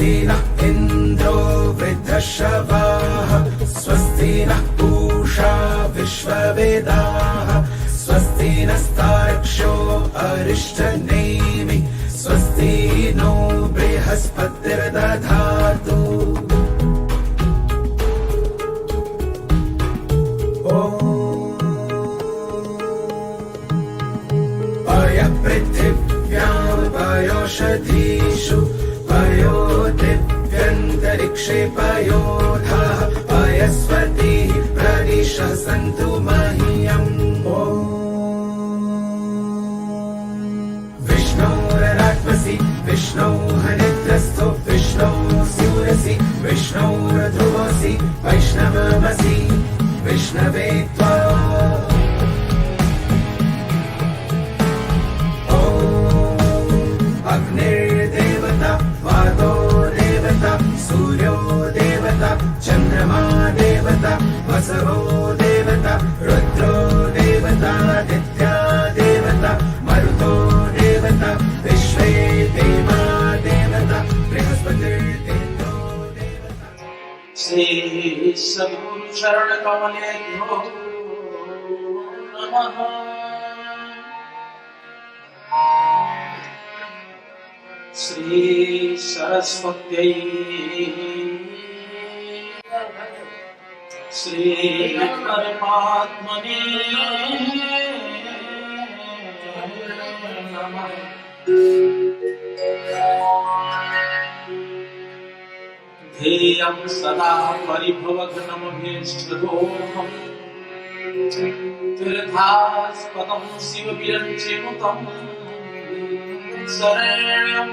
स्वस्ति नः इन्द्रो वृद्धश्रवाः स्वस्ति नः पूषा विश्ववेदाः स्वस्ति नस्तार्क्ष्यो अरिष्टनेमि स्वस्ति नो बृहस्पतिर्दधातु। पृथिव्यां पयोषधीषु पयो दिव्यन्तरिक्षे पयोधाः पयस्वतीः प्रदिशः सन्तु मह्यम्। विष्णोररात्मसि विष्णोः निद्रस्थो विष्णोः स्यूरसि विष्णोर्ध्रुवसि वैष्णवमसि विष्णवे त्वा। अग्निर्देवता वातो देवता सूर्यो देवता चन्द्रमा देवता वसवो देवता रुद्रो देवता आदित्या देवता मरुतो देवता विश्वे देवा देवता बृहस्पतिर्देवो देवता। श्री सद्गुरु चरण कमलेभ्यो नमः। श्री सरस्वत्यै श्री परमात्मने नमः। ध्येयं सदा परिभवघ्नमभीष्टदोषम् तीर्थास्पदं शिवविरञ्चिनुतम् शरण्यं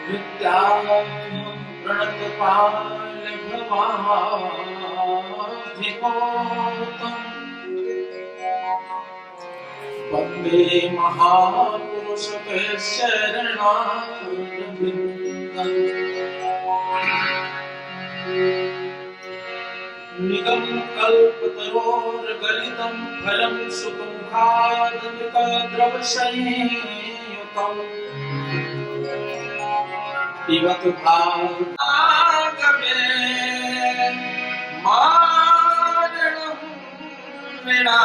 विद्यां प्रणतपालभवाधिकोतम् वन्दे महापुरुषते शरणागतवृन्दम्। निगम कल्पतरोर्गलितं फलं सुगन्धादृतद्रवसंयुतं पिबत भागवे मारणं विना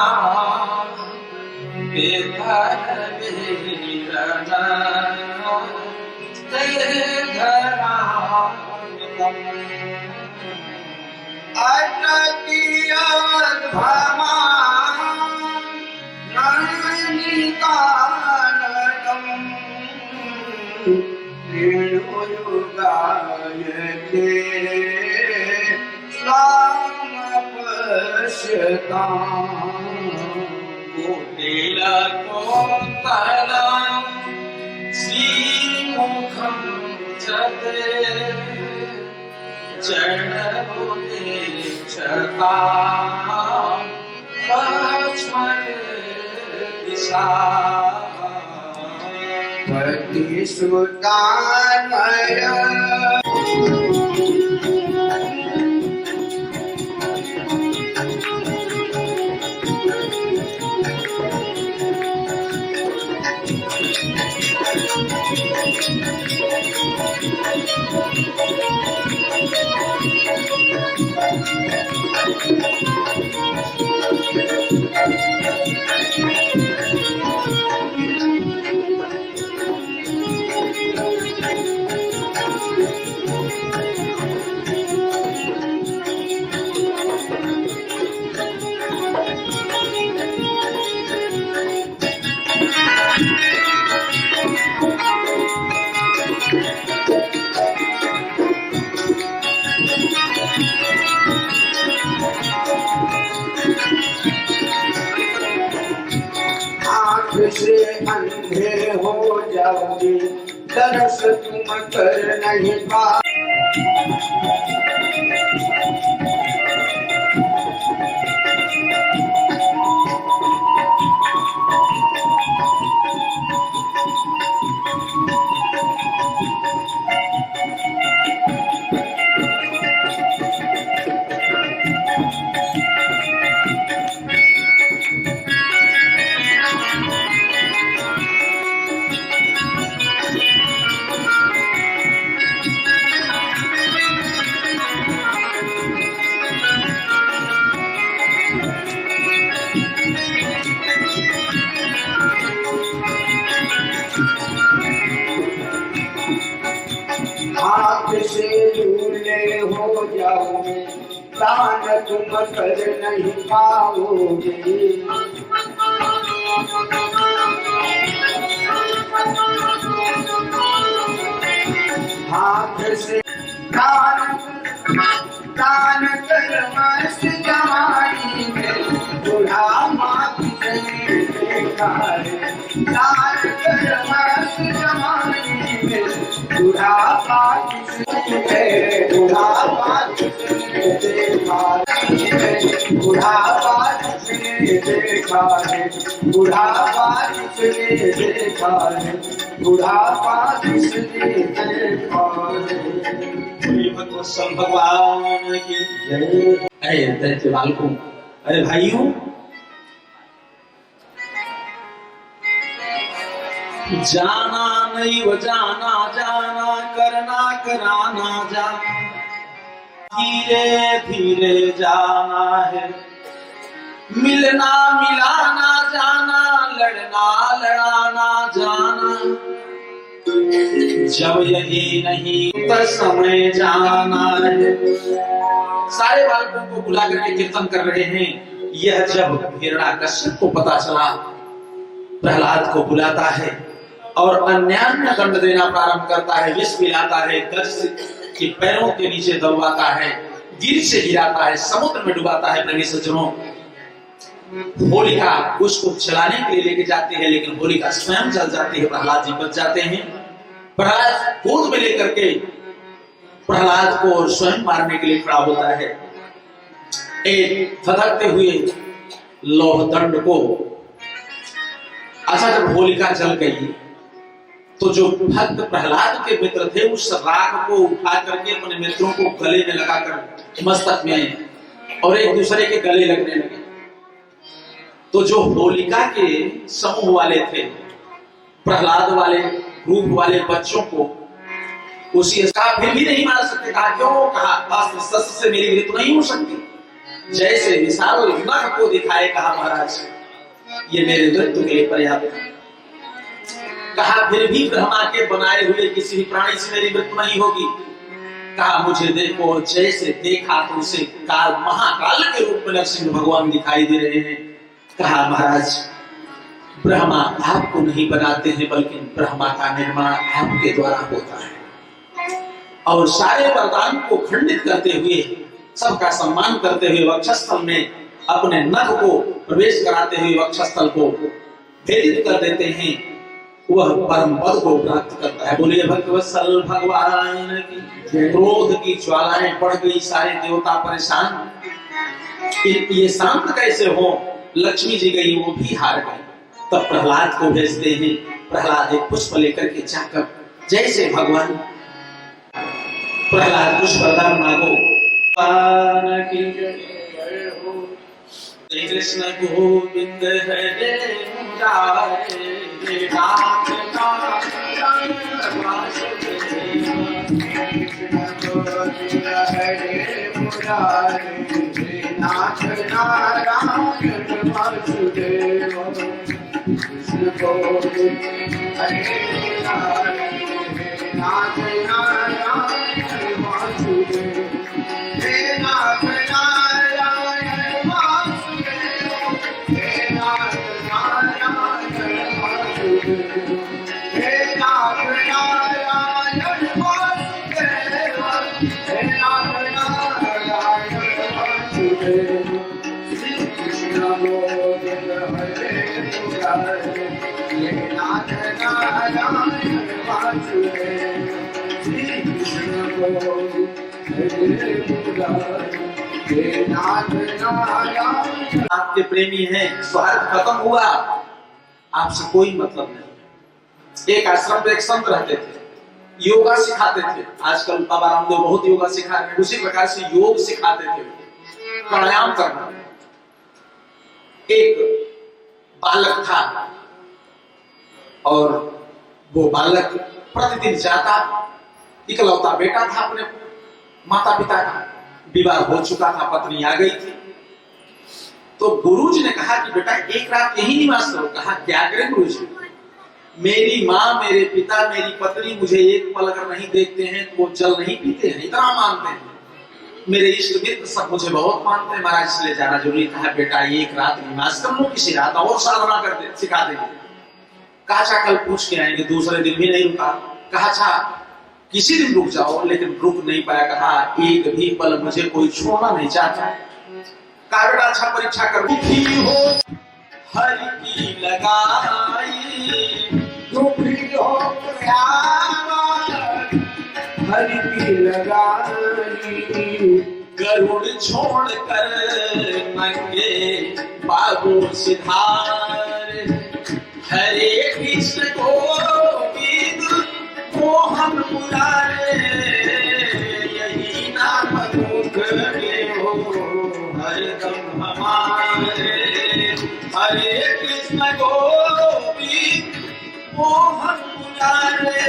श्रीमुखं चते चरणोदेक्षता दिशा पतिसुतानय से अंधे हो जाओगे, दरस तुम कर नहीं पा। जाओगे, दान तुम कर नहीं पाओगे। हाथ से दान कर मस्त जवानी में, बुढ़ापा किसने देखा है। दान कर मस्त जवानी में, बुढ़ापा किसने, बुढ़ापा किसने देखा है। बुढ़ापा किसने देखा है, बुढ़ापा किसने देखा है, बुढ़ापा किसने देखा है। भगवत्सल भगवान की जय। अरे दैत्य बालकों, अरे भाइयों, जाना नहीं वो जाना, जाना करना कराना जाना, धीरे धीरे जाना है। मिलना मिलाना जाना, लड़ना लड़ाना जाना, जब यही नहीं तो समय जाना है। सारे बालकों को बुला करके कीर्तन कर रहे हैं। यह जब हिरण्याकश्यप को पता चला, प्रहलाद को बुलाता है और अन्यान्य दंड देना प्रारंभ करता है, विष पिलाता है, गज के पैरों के नीचे दबाता है, गिर से गिराता है, समुद्र में डुबाता है। प्रेमी सज्जनों, होलिका उसको चलाने के लिए लेके जाती है, लेकिन होलिका स्वयं जल जाती है, प्रहलाद जी बच जाते हैं। प्रहलाद गोद में लेकर के प्रहलाद को स्वयं मारने के लिए खड़ा होता है। एक धधकते हुए लौह दंड को, अच्छा जब होलिका जल गई तो जो भक्त प्रहलाद के मित्र थे उस राख को उठा करके अपने मित्रों को गले में लगाकर मस्तक में और एक दूसरे के गले लगने लगे। तो जो होलिका के समूह वाले थे, प्रहलाद वाले रूप वाले बच्चों को उसी कहा फिर भी नहीं मार सकते। कहा क्यों? कहा अस्त्र शस्त्र से मेरी मृत्यु नहीं हो सकती। जैसे विशाल नख को दिखाए, कहा महाराज ये मेरे मृत्यु के लिए पर्याप्त है। कहा फिर भी ब्रह्मा के बनाए हुए किसी भी प्राणी से मेरी मृत्यु नहीं होगी। कहा मुझे देखो, जैसे देखा तो उसे काल महाकाल के रूप में नरसिंह भगवान दिखाई दे रहे हैं। कहा महाराज ब्रह्मा आपको नहीं बनाते हैं, बल्कि ब्रह्मा का निर्माण आपके द्वारा होता है। और सारे वरदान को खंडित करते हुए, सबका सम्मान करते हुए वक्षस्थल में अपने नख को प्रवेश कराते हुए वक्षस्थल को भेदित कर देते हैं। वह परम पद को प्राप्त करता है। बोलिए भगवत्सल भगवान की। क्रोध की ज्वालाएं बढ़ गई, सारे देवता परेशान। ये शांत कैसे हो? लक्ष्मी जी गई, वो भी हार गई। तब प्रहलाद को भेजते हैं। प्रहलाद एक पुष्प लेकर के जाकर, जैसे भगवान प्रहलाद पुष्प वरदान मांगो। कृष्ण गोविंद हरे मुरारे, नाथ नारायण वासुदेव। हरे मुरारे, नाथ नारायण वासुदेव। कृष्ण गोविंद हरे मुरारे, नाथ नारायण वासुदेव। हे नाथ नारायण वासुदेव, हे नाथ नारायण वासुदेव, हे नाथ नारायण वासुदेव, हे नाथ नारायण वासुदेव। श्री कृष्ण गोविंद हरे मुरारे, हे नाथ नारायण वासुदेव। श्री कृष्ण गोविंद आपके प्रेमी हैं, स्वार्थ खत्म हुआ, आपसे कोई मतलब नहीं। एक आश्रम में एक संत रहते थे, योगा सिखाते थे। आजकल बाबा रामदेव बहुत योगा सिखा रहे हैं, उसी प्रकार से योग सिखाते थे, प्राणायाम करना। एक बालक था और वो बालक प्रतिदिन जाता, इकलौता बेटा था अपने माता पिता का, विवाह हो चुका था, पत्नी आ गई थी। तो गुरुजी ने कहा कि बेटा एक रात यही निवास करो। कहा क्या करें गुरुजी? मेरी माँ, मेरे पिता, मेरी पत्नी मुझे एक पल अगर नहीं देखते हैं तो वो जल नहीं पीते हैं, इतना मानते हैं। मेरे इष्ट मित्र सब मुझे बहुत मानते हैं महाराज, इसलिए जाना जरूरी था। बेटा एक रात निवास कर लो, किसी रात और साधना कर दे, सिखा देंगे। कहा अच्छा कल पूछ के आएंगे। दूसरे दिन भी नहीं रुका। कहा अच्छा किसी दिन रुक जाओ, लेकिन रुक नहीं पाया। कहा एक भी पल मुझे कोई छोड़ना नहीं चाहता। कहा बेटा अच्छा परीक्षा कर हो, हरि की लगाई दुखी हो हरि की लगाई, गरुड़ छोड़ कर नंगे बाबू सिधार, हरे कृष्ण गोविंद मोहन मुरारे, यही नाम दुख हो हरदम हमारे, हरे कृष्ण गोविंद मोहन मुरारे।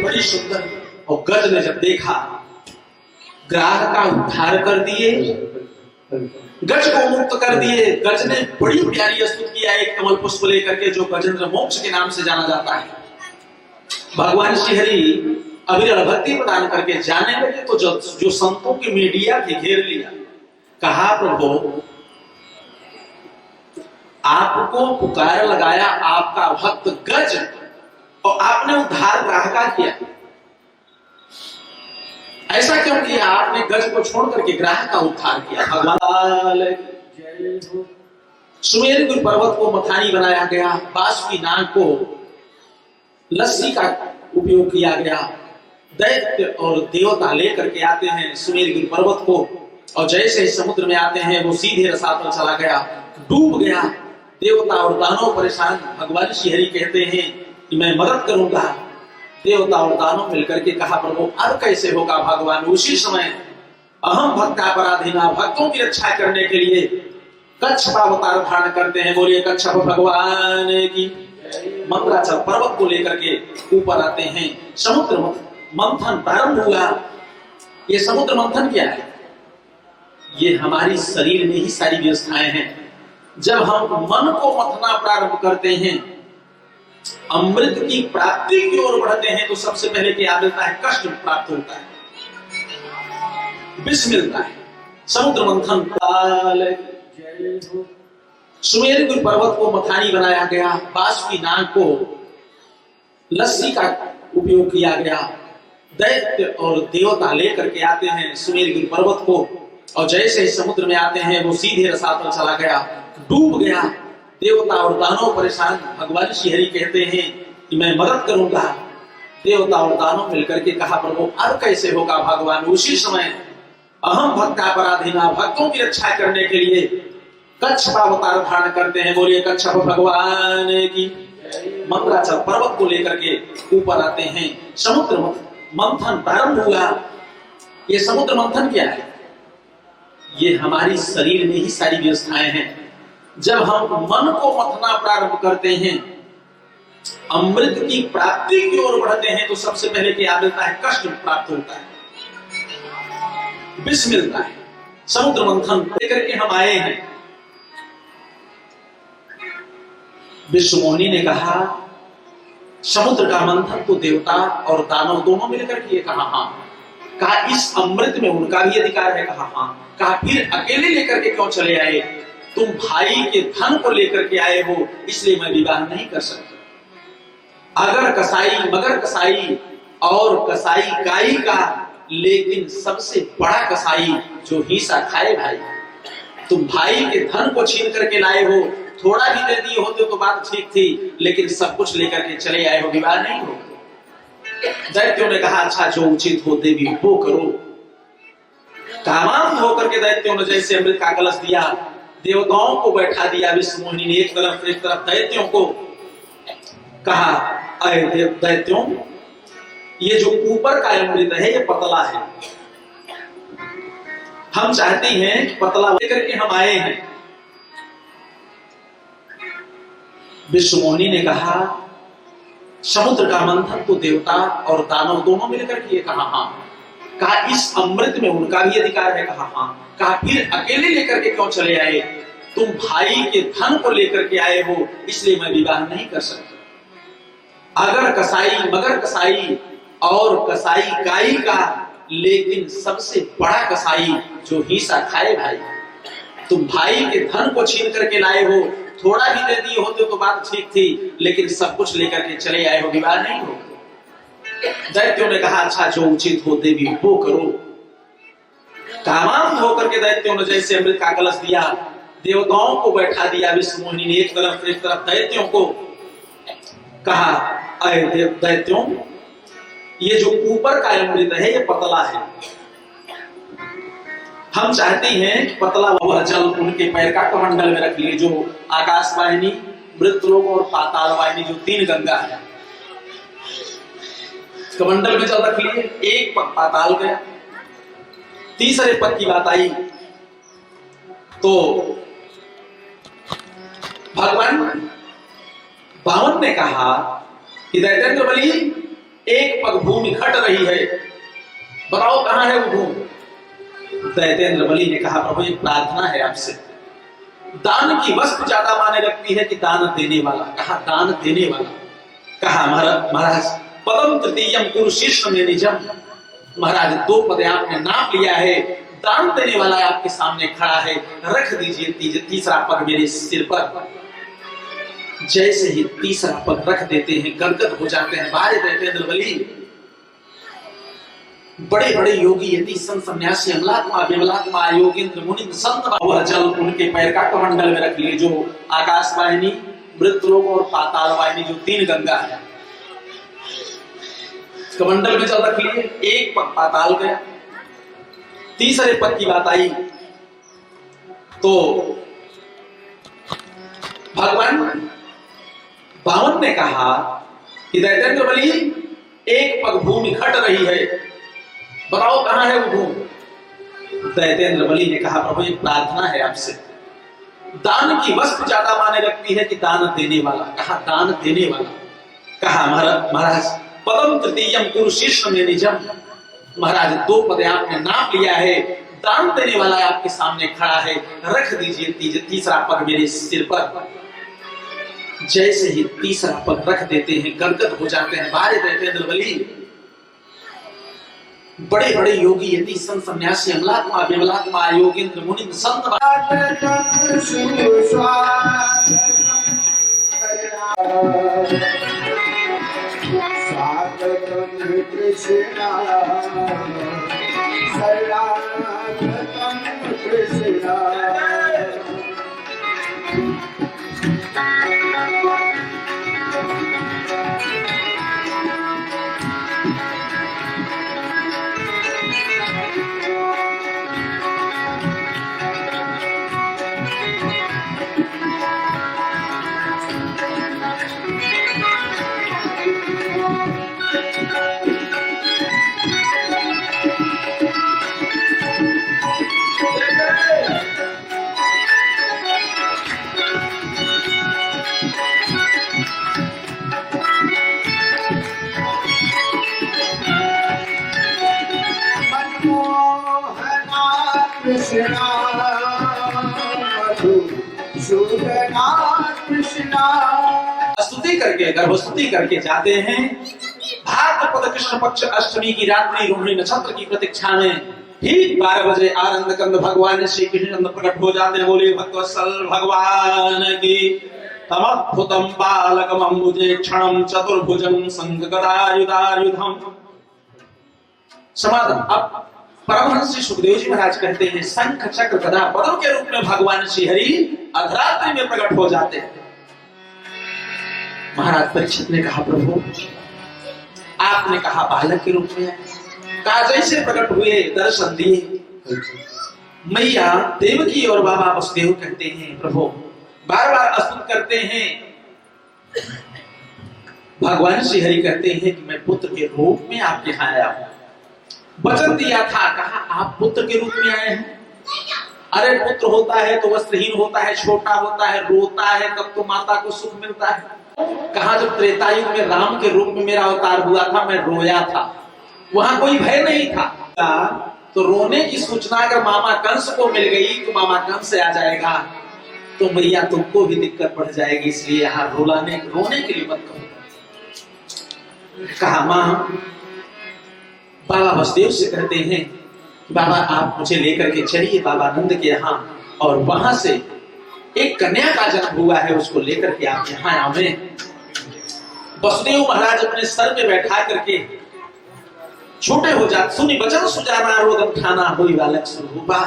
बड़ी सुंदर। और गज ने जब देखा ग्राह का उद्धार कर दिए, गज को मुक्त कर दिए। गज ने बड़ी प्यारी स्तुति किया एक कमल पुष्प लेकर के, जो गजेंद्र मोक्ष के नाम से जाना जाता है। भगवान श्री हरि अविरल भक्ति प्रदान करके जाने लगे तो जो संतों की मीडिया के घेर लिया। कहा प्रभु आपको पुकार लगाया आपका भक्त गज, और आपने उद्धार ग्राह का किया। ऐसा क्यों किया? आपने गज को छोड़ करके ग्राह का उद्धार किया। भगवान सुमेरपुर पर्वत को मथानी बनाया गया, बासुकी नाग को लस्सी का उपयोग किया गया। दैत्य और देवता लेकर के आते हैं सुमेरपुर पर्वत को, और जैसे समुद्र में आते हैं वो सीधे रसातल चला गया, डूब गया। देवता और दानव परेशान। भगवान श्री हरि कहते हैं कि मैं मदद करूंगा। देवता और दानव मिलकर के कहा प्रभु अब कैसे होगा भगवान? उसी समय अहम भक्तापराधीना, भक्तों की रक्षा करने के लिए कच्छप अवतार धारण करते हैं। बोलिए कच्छप भगवान की। मंदराचल पर्वत को लेकर के ऊपर आते हैं। समुद्र मंथन प्रारंभ हुआ। ये समुद्र मंथन क्या है? ये हमारी शरीर में ही सारी व्यवस्थाएं हैं। जब हम मन को मथना प्रारंभ करते हैं, अमृत की प्राप्ति की ओर बढ़ते हैं, तो सबसे पहले क्या मिलता है? कष्ट प्राप्त होता है, विष मिलता है। समुद्र मंथन सुमेरपुर पर्वत को मथानी बनाया गया, बासुकी नाग को लस्सी का उपयोग किया गया। दैत्य और देवता लेकर के आते हैं सुमेरपुर पर्वत को, और जैसे समुद्र में आते हैं वो सीधे रसातल चला गया, डूब गया। देवता और दानव परेशान। भगवान श्री हरि कहते हैं कि मैं मदद करूंगा। देवता और दानव मिलकर के कहा प्रभु अब कैसे होगा भगवान? उसी समय अहम भक्तापराधीना, भक्तों की रक्षा करने के लिए कच्छप अवतार धारण करते हैं। बोलिए कच्छप भगवान की। मंदराचल पर्वत को लेकर के ऊपर आते हैं। समुद्र मंथन प्रारंभ हुआ। ये समुद्र मंथन क्या है? ये हमारी शरीर में ही सारी व्यवस्थाएं हैं। जब हम मन को मथना प्रारंभ करते हैं, अमृत की प्राप्ति की ओर बढ़ते हैं, तो सबसे पहले क्या मिलता है? कष्ट प्राप्त होता है, विष मिलता है। समुद्र मंथन लेकर के हम आए हैं। विश्व मोहिनी ने कहा समुद्र का मंथन तो देवता और दानव दोनों मिलकर के कहा हाँ। कहा इस अमृत में उनका भी अधिकार है? कहा हाँ। कहा फिर अकेले लेकर के क्यों चले आए? तुम भाई के धन को लेकर के आए हो, इसलिए मैं विवाह नहीं कर सकता। अगर कसाई मगर कसाई और कसाई गाई का, लेकिन सबसे बड़ा कसाई जो हिस्सा खाए भाई। तुम भाई के धन को छीन करके लाए हो, थोड़ा भी दे दिए होते तो बात ठीक थी, लेकिन सब कुछ लेकर के चले आए हो, विवाह नहीं हो। दैत्यों ने कहा अच्छा जो उचित हो देवी वो करो। कामांध होकर के दैत्यों ने जैसे अमृत का कलश दिया, देवताओं को बैठा दिया। विश्व मोहिनी ने एक तरफ दैत्यों को कहा अरे दैत्यों, ये जो ऊपर का अमृत है ये पतला है, हम चाहते हैं पतला लेकर के हम आए हैं। विश्व मोहिनी ने कहा समुद्र का मंथन तो देवता और दानव दोनों मिलकर किए। कहा हाँ। कहा इस अमृत में उनका भी अधिकार है। कहा हाँ। कहा फिर अकेले लेकर के क्यों चले आए? तुम भाई के धन को लेकर के आए हो, इसलिए मैं विवाह नहीं कर सकता। अगर कसाई मगर कसाई और कसाई गाई का, लेकिन सबसे बड़ा कसाई जो हिस्सा खाए भाई। तुम भाई के धन को छीन करके लाए हो, थोड़ा भी दे दिए होते तो बात ठीक थी, लेकिन सब कुछ लेकर के चले आए हो, विवाह नहीं हो। दैत्यों ने कहा अच्छा जो उचित हो देवी वो करो। कामांध होकर के दैत्यों ने जैसे अमृत का कलश दिया, देवताओं को बैठा दिया। विश्व मोहिनी ने एक तरफ दैत्यों को कहा अरे दैत्यों, ये जो ऊपर का अमृत है ये पतला है, हम चाहते हैं पतला वह जल उनके पैर का कमंडल में रख लिए। जो आकाश वाहिनी, मृतलोक और पाताल वाहिनी जो 3 गंगा है, कमंडल में जल रख लिए। एक पग पाताल गया। तीसरे पग की बात आई तो भगवान बावन ने कहा कि दैत्येंद्र बलि एक पग भूमि घट रही है, बताओ कहां है वो भूमि? दैत्येंद्र बलि ने कहा प्रभु एक प्रार्थना है आपसे। दान की वस्तु ज्यादा माने रखती है कि दान देने वाला? कहा दान देने वाला। कहा महाराज पदम तृतीयम कुरुशिष्ट में निजम। महाराज 2 पद आपने नाप लिया है, दान देने वाला आपके सामने खड़ा है, रख दीजिए तीसरा पग मेरे सिर पर। जैसे ही तीसरा पग रख देते हैं गदगद हो जाते हैं बारे दैत्येंद्र बलि। बड़े बड़े योगी यदि संत सन्यासी अमलात्मा विमलात्मा योगेंद्र मुनि संत वह जल उनके पैर का कमंडल में रख लिए। जो आकाश वाहिनी, मृतलोक और पाताल वाहिनी जो 3 गंगा है, कमंडल में जल रख लिए। एक पग पाताल गया। तीसरे पग की बात आई तो भगवान बावन ने कहा कि दैत्येंद्र बलि एक पग भूमि घट रही है, बताओ कहां है वो भूमि? दैत्येंद्र बलि ने कहा प्रभु एक प्रार्थना है आपसे। दान की वस्तु ज्यादा माने रखती है कि दान देने वाला? कहा दान देने वाला। कहा महाराज पदम तृतीयम कुरुशिष्ट में निजम। महाराज 2 पद आपने नाप लिया है, दान देने वाला आपके सामने खड़ा है, रख दीजिए तीसरा पग मेरे सिर पर। जैसे ही तीसरा पग रख देते हैं गदगद हो जाते हैं बारे दैत्येंद्र बलि। बड़े बड़े योगी यदि संत सन्यासी अमलात्मा विमलात्मा योगेंद्र मुनि संत स्तुति करके गर्भस्तुति करके जाते हैं। भाद्रपद कृष्ण पक्ष अष्टमी की रात्रि रोहिणी नक्षत्र की प्रतीक्षा में ठीक 12 बजे आनंद कंद भगवान श्री कृष्ण प्रकट हो जाते हैं। बोले भक्तवत्सल भगवान की। तमद्भुतम बालकम अम्बुजे क्षणम चतुर्भुजं संगगदायुधायुधम। समाधान। अब परमहंस श्री सुखदेव जी महाराज कहते हैं शंख चक्र गदा पदों के रूप में भगवान श्री हरि अर्धरात्रि में प्रकट हो जाते हैं। महाराज परीक्षित ने कहा प्रभु आपने कहा बालक के रूप में, कहा जैसे प्रकट हुए दर्शन दिए। मैया देवकी और बाबा वसुदेव कहते हैं प्रभु बार बार स्तुति करते हैं। भगवान श्री हरि कहते हैं कि मैं पुत्र के रूप में आपके यहाँ आया हूं। वचन दिया था, कहा आप पुत्र के रूप में आए हैं। अरे पुत्र होता है तो वस्त्रहीन होता है, छोटा होता है, रोता है, तब तो माता को सुख मिलता है। कहा जब त्रेतायुग में राम के रूप में मेरा अवतार हुआ था, मैं रोया था, वहां कोई भय नहीं था। तो रोने की सूचना अगर मामा कंस को मिल गई तो मामा कंस से आ जाएगा, तो मैया तुमको भी दिक्कत पड़ जाएगी, इसलिए यहाँ रोने के लिए मत कहो। कहा मां, बाबा वसुदेव से कहते हैं बाबा आप मुझे लेकर के चलिए बाबा नंद के यहाँ, और वहां से एक कन्या का जन्म हुआ है, उसको लेकर के आप यहाँ आवे। वसुदेव महाराज अपने सर पे बैठा करके छोटे हो जाते, सुनी बचन सुजाना रोदन खाना होई बालक स्वरूपा।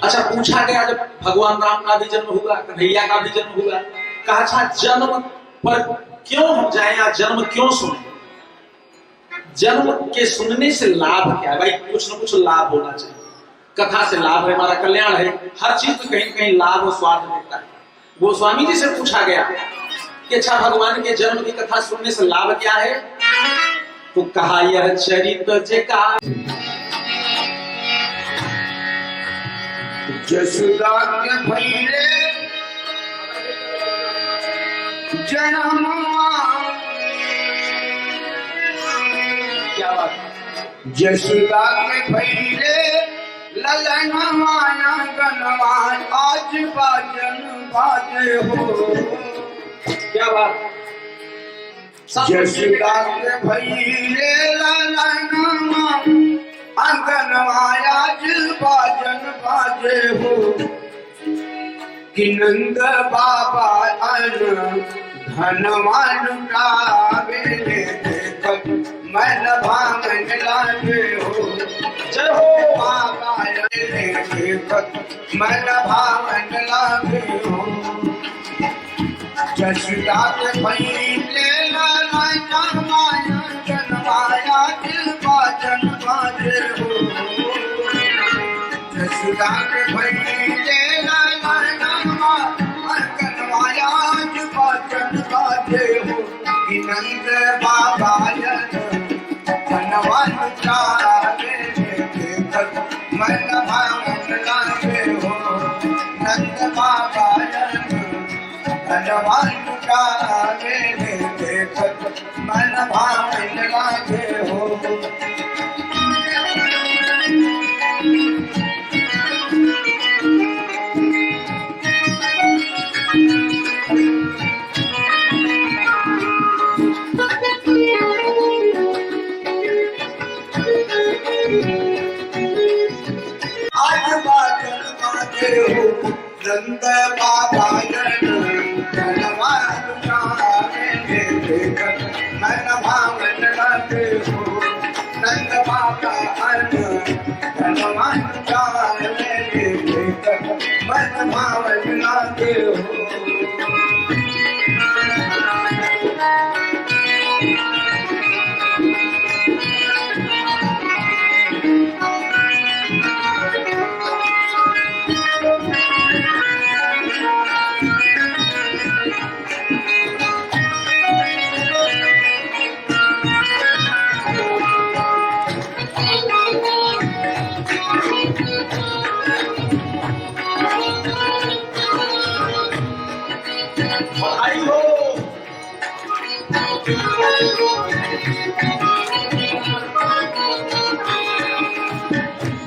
अच्छा पूछा गया जब भगवान राम का भी जन्म हुआ, कन्हैया का भी जन्म हुआ, कहा अच्छा जन्म पर क्यों हम जाए, या जन्म क्यों सुने, जन्म के सुनने से लाभ क्या है? भाई कुछ न कुछ लाभ होना चाहिए, कथा से लाभ है, हमारा कल्याण है, हर चीज में कहीं कहीं लाभ और स्वार्थ मिलता है। गोस्वामी जी से पूछा गया कि अच्छा भगवान के जन्म की कथा सुनने से लाभ क्या है, तो कहा यह चरित्र जका जसुदा के भैले जन्मवा, क्या बात, जसुदा के भैले ललनवाया गनवा, आज बाजन बाजे हो। क्या बात, जसुदा के भैले ललनवा अंगनवा, आज बाजन बाजे हो। कि नंद बाबा अन धनवान गावे, देखत मन भांगन लागे हो। जय हो बाबा देखत मन भांगन लागे हो। जसुदा के भैले ललनवाया गनवाया, दिल बाजन बाजे हो। जसुदा के भैले ललनवा गनवाया, आज बाजन बाजे हो। कि नंद बाबा धनवान गावे, देखत मन भांगन लागे हो। नंद बाबा धनवान गावे, देखत मन भांगन लागे हो। आज बाजन बाजे हो। नंद बाबा धनवान गावे, देखत मन भांगन लागे हो। नंद बाबा धनवान गावे, देखत मन भांगन लागे हो। बधाई हो।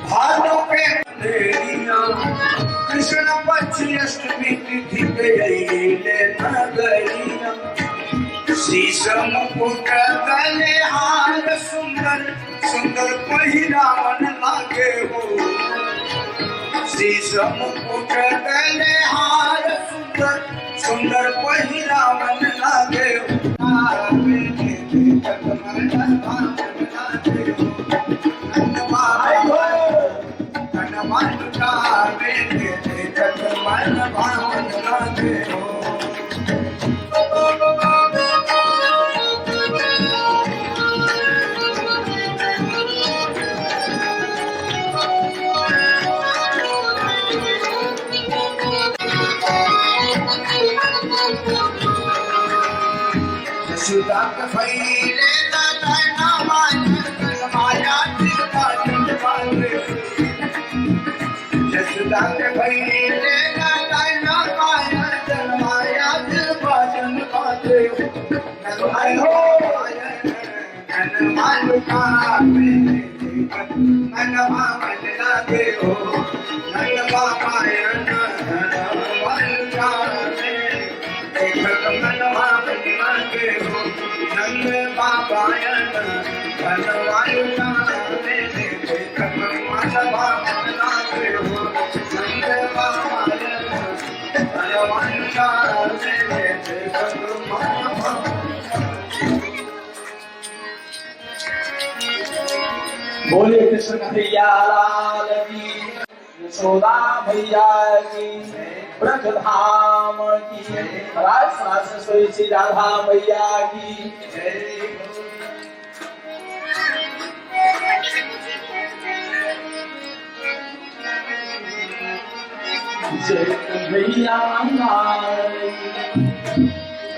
भादों पे अंधेरिया, कृष्ण पक्ष अष्टमी तिथि पे अइले नगरिया। शीश मुकुट गले हार, सुंदर सुंदर पहिरावन लागे हो। शीश मुकुट गले हार, सुंदर सुंदर पहिरावन लागे हो। देखत मन भांगन लागे हो। नंद बाबा धनवान गावे, देखत मन भांगन लागे हो। जसुदा के भैले ललनवाया गनवाया, दिल बाजन बाजे। गात भई तेरा गाना पाया जन्माया भजन गाते हो मालूका मन भावन लागे हो नन बापायन मालूका मन भावन लागे हो नन बापायन मन मालूका मन भावन लागे हो नन बापायन मन मालूका बोले कृष्ण कन्हैया लाल की, यशोदा मैया की, ब्रजधाम की, राधा सरस्वती राधा मैया की। जय कन्हैया लाल की,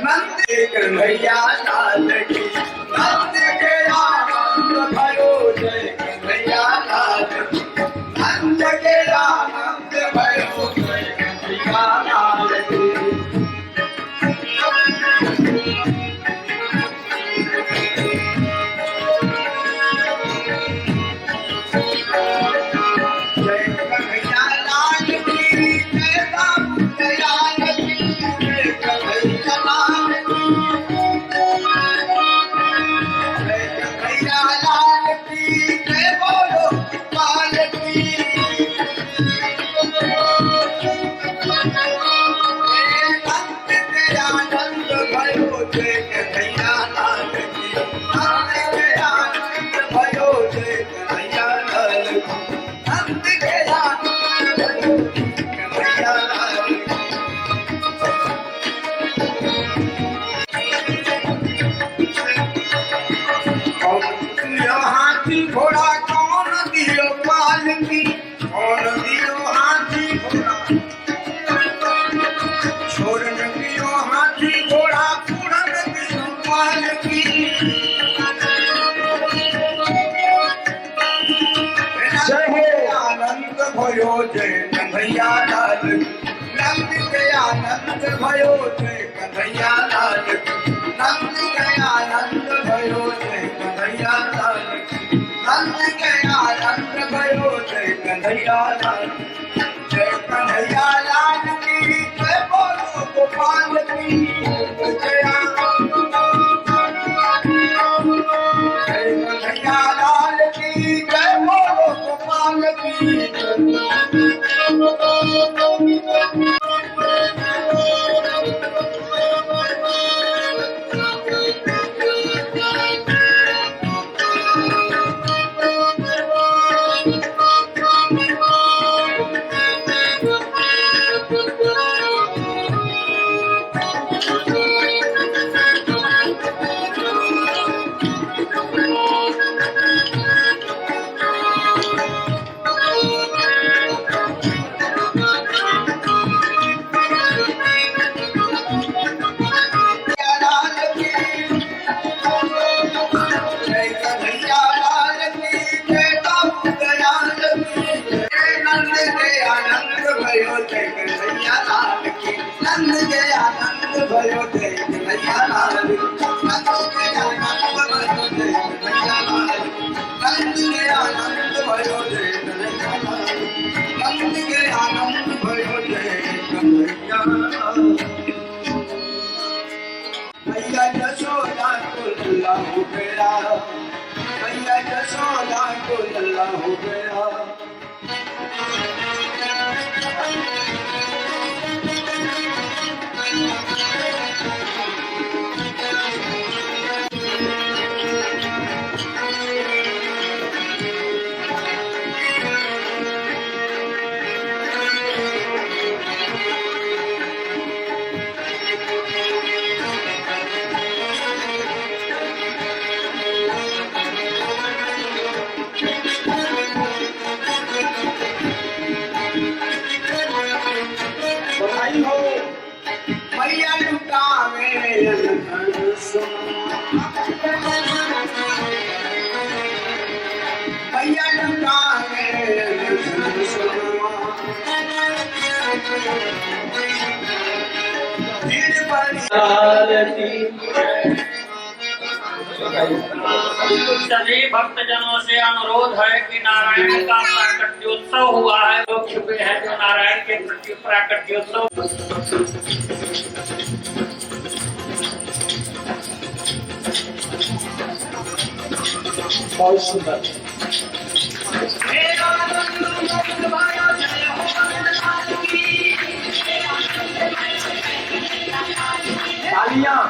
नंद कन्हैया लाल की, नंद के आनंद भयो जय कन्हैया लाल की, नंद के आनंद भयो जय कन्हैया लाल की। जय कन्हैया लाल की, जय राम दयाल की, जय कन्हैया लाल की, जय कन्हैया लाल की, जय बोलो गोपाल की। नंद के आनंद भयो जय कन्हैया लाल की, नंद के आनंद भयो जय कन्हैया लाल की, नंद के आनंद भयो कन्हैया लाल की। कौन दियो हाथी घोड़ा कौन दियो पालकी, कौन दियो हाथी घोड़ा छोड़न दियो हाथी घोड़ा पूरन दियो पालकी। जय हो। आनंद भयो जय कन्हैया लाल की, नंद के आनंद भयो जय कन्हैया लाल की, नंद के आनंद भयो जय कन्हैया लाल की, नंद के आनंद भयो जय कन्हैया लाल की, जय कन्हैया लाल की, जय बोलो गोपाल की। जय कन्हैया लाल की, जय बोलो गोपाल की। नंद के आनंद भयो जय कन्हैया लाल की, नंद के आनंद भयो जय कन्हैया लाल की, नंद के आनंद भयो जय कन्हैया लाल की, नंद के आनंद भयो जय कन्हैया लाल की। मैया यशोदा को लल्ला हो गया, मैया यशोदा को लल्ला हो गया। भीड़ पड़ी सभी भक्तजनों से अनुरोध है कि नारायण का प्राकट्योत्सव हुआ है। लोग छुपे हैं जो नारायण के प्राकट्योत्सव बहुत सुंदर। तालियां।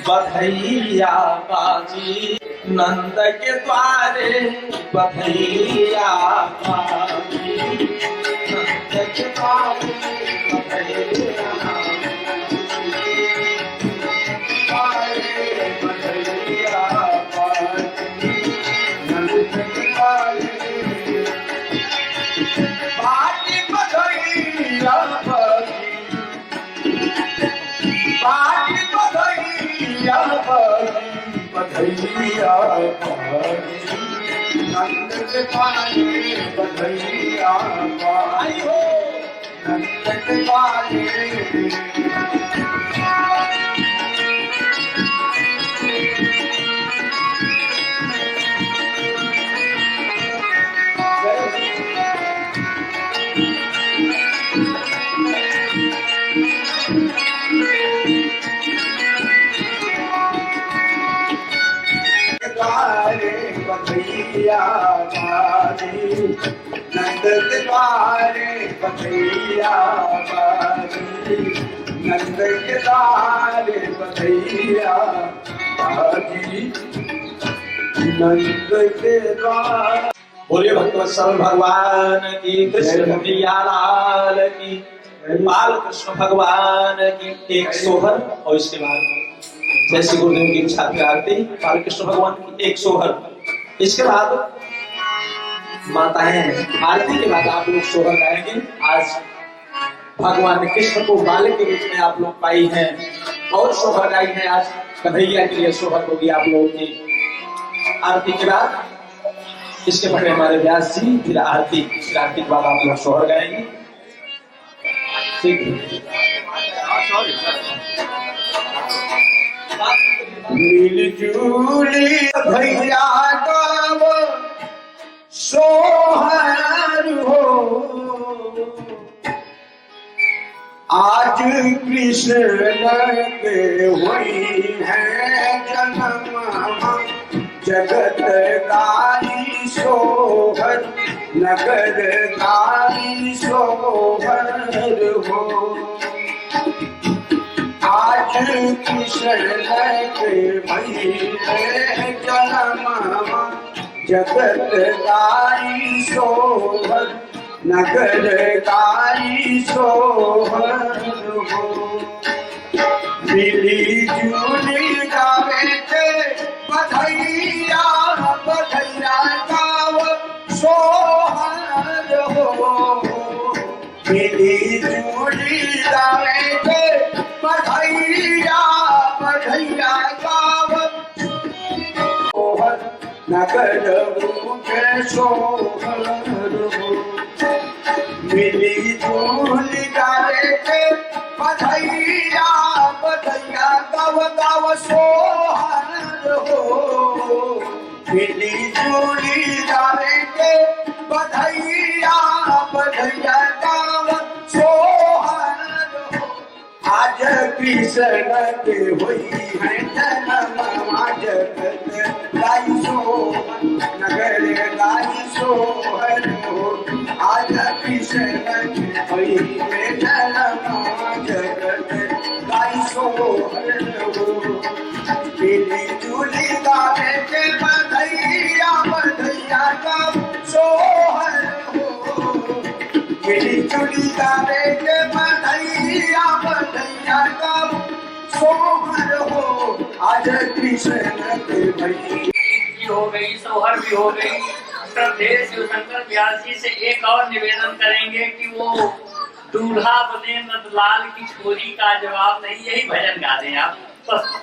बधैया बाजी, नंद के द्वारे बधैया बाजी, नंद के द्वारे बधैया बधैया नंद के पाले बधैया नंद के पाले बधैया बाजी, नंद के द्वारे बधैया बाजी, नंद के द्वारे बधैया बाजी, नंद के द्वारे। बोलिए भक्तवत्सल भगवान की, कृष्ण कन्हैया लाल की, बाल कृष्ण भगवान की। एक सोहर और इसके बाद जैसे गुरुदेव की इच्छा की आरती, बाल कृष्ण भगवान की एक सोहर, इसके बाद माताएं आरती के बाद आप लोग सोहर गाएंगे। आज भगवान कृष्ण को बालक के रूप में आप लोग पाई हैं और सोहर गाई है। आज कन्हैया के लिए सोहर होगी आप लोगों की। आरती के बाद इसके पहले हमारे व्यास जी, फिर आरती, फिर आरती के बाद आप लोग सोहर गाएंगे। ठीक, मिलजुली भैया गाव सोहर हो, आज कृष्ण के हुई है जन्म, जगत गाई सोहर, नगर गाई सोहर हो। आज कृष्ण के भई है जन्म, जगत गाई सोहर, नगर गाई सोहर हो। मिली जुली गावे के बधैया, बधैया गाव सोहर हो। मिली जुली गावे के बधैया, बधैया गाव सोहर, नगर गूंजे सोहर हो। मिली जुली गावे के बधैया, बधैया गाव गाव सोहर हो। मिली जुली गावे के बधैया, बधैया गाव सोहर हो। आज कृष्ण के हुई है जन्म, जगत गाई सोहर, नगर गाई सोहर हो। आज कृष्ण के हुई है जन्म, जगत गाई सोहर हो। मिली जुली गावे के बधैया, बधैया गाव सोहर हो। मिली जुली गावे के बधैया, बधैया गाव सोहर हो। आज कृष्ण के भई हो गई, सोहर भी हो गई। श्रद्धेय शिवशंकर व्यास जी से एक और निवेदन करेंगे कि वो दूल्हा बने नंदलाल की छोरी का जवाब नहीं, यही भजन गा दें आप बस।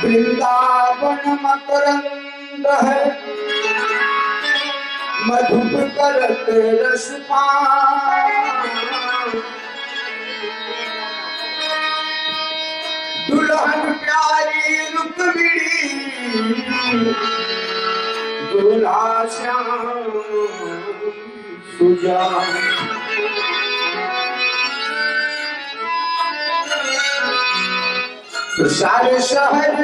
वृंदावन मकरंद है, मधुप करत रस पान। दुल्हन प्यारी रुक्मिणी, दूल्हा श्याम सुजान। तो सारे शहर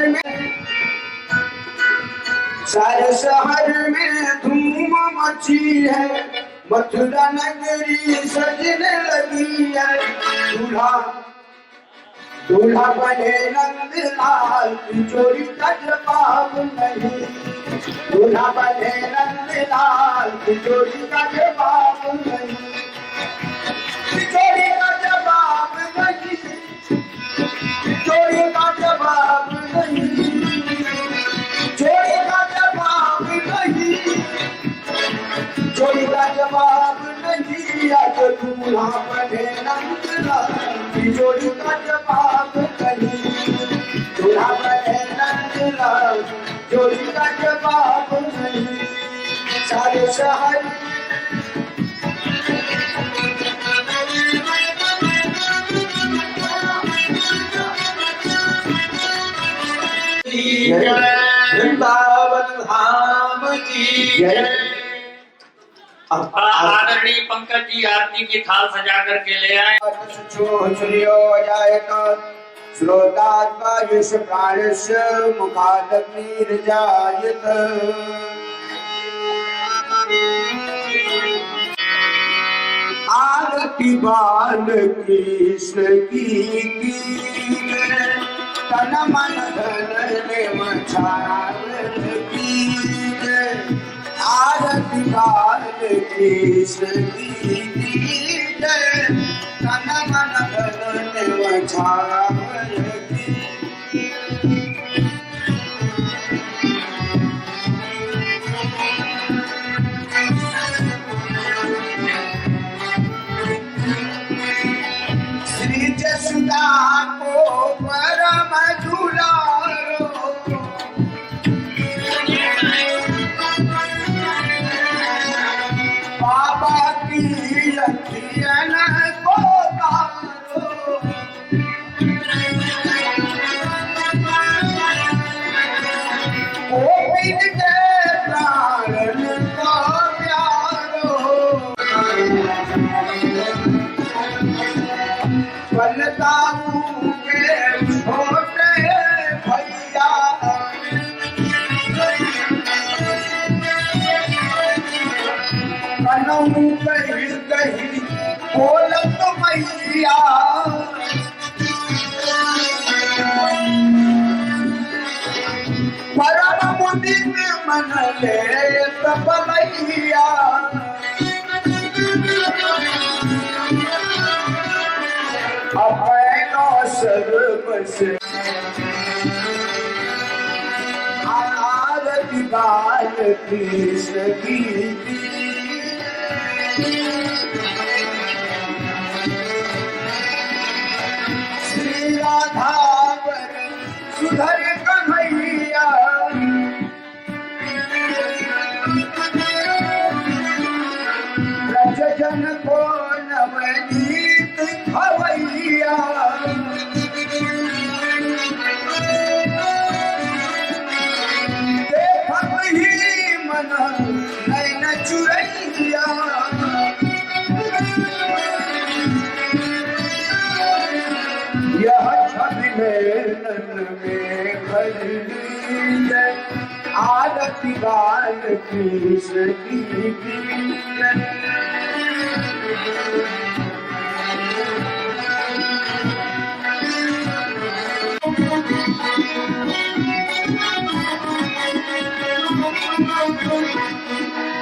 में धूम मची है, मथुरा नगरी सजने लगी है। दूल्हा बने नंदलाल, तिजोरी का जवाब नहीं। दूल्हा बने नंदलाल, तिजोरी का जवाब नहीं। तिजोरी का जवाब नहीं, तिजोरी का जवाब नहीं, चोरी का जवाब नहीं, चोरी का जवाब नहीं। आज दूल्हा बने नंदलाल, तिजोरी का जवाब नहीं। दूल्हा बने नंदलाल, चोरी का जवाब नहीं। सारे शहर वृंदावन धाम की जय। आदरणीय पंकज जी आरती की थाल सजा करके ले आए। श्रोतात्मायुष प्राणस्य मुखादग्निर्जायत। आरती बाल कृष्ण की तन मन धन छावर की। आरती बाल कृष्ण की तन मन धन छावर की। श्री जसुदा को परम दुलारो, बाबा की अखियन को तारो। गोविंद के प्राण को प्यारो। बलदाऊ के छोटे भैया, कनऊ कही कही बोलत मैया। परम मुदित मन ले सबलैया। अपनो सर्व से आरती बाल कृष्ण की। श्री राधावर सुधर कन्हैया, ब्रज जन को नवनीत खवैया। देखत ही मन नैन चुरैया। यह छवि नैनन में भरी है, आरती बाल कृष्ण की।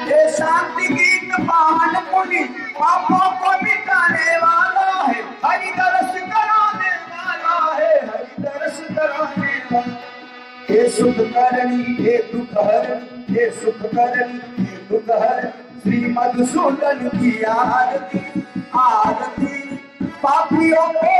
ये शांति गीत पावन पुनि पापों को मिटाने वाला है, हरि दरस कराने वाला है, हरि दरस कराने वाला। हे सुख करणी हे दुख हरणी, हे सुख करणी हे दुख हरणी। श्री मधुसूदन की आरती, आरती पापियों को